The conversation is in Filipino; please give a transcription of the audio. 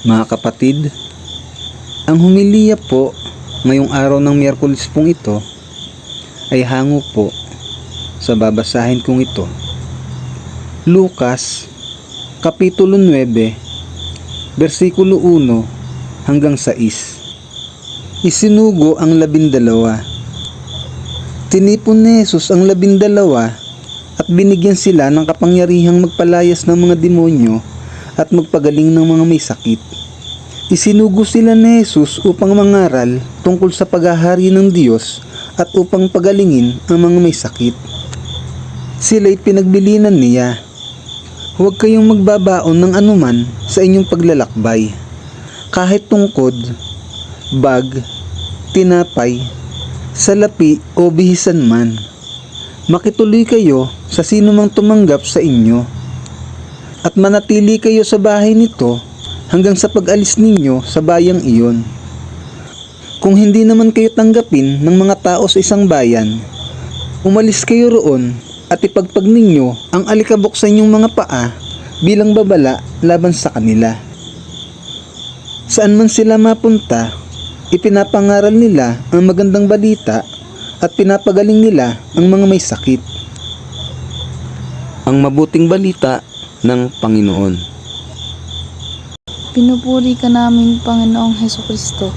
Mga kapatid, ang humiliya po ngayong araw ng Miyerkules pong ito ay hango po sa babasahin kong ito. Lucas, Kapitulo 9, versikulo 1 hanggang 6. Isinugo ang 12. Tinipon ni Jesus ang 12 at binigyan sila ng kapangyarihang magpalayas ng mga demonyo at magpagaling ng mga may sakit. Isinugo sila ni Jesus upang mangaral tungkol sa paghahari ng Diyos at upang pagalingin ang mga may sakit. Sila'y pinagbilinan niya, "Huwag kayong magbabaon ng anuman sa inyong paglalakbay, kahit tungkod, bag, tinapay, salapi o bihisan man. Makituloy kayo sa sinumang tumanggap sa inyo. At manatili kayo sa bahay nito hanggang sa pag-alis ninyo sa bayang iyon. Kung hindi naman kayo tanggapin ng mga tao sa isang bayan, umalis kayo roon at ipagpag ninyo ang alikabok sa inyong mga paa bilang babala laban sa kanila. Saan man sila mapunta, ipinapangaral nila ang magandang balita at pinapagaling nila ang mga may sakit." Ang mabuting balita ng Panginoon. Pinupuri ka namin, Panginoong Hesukristo.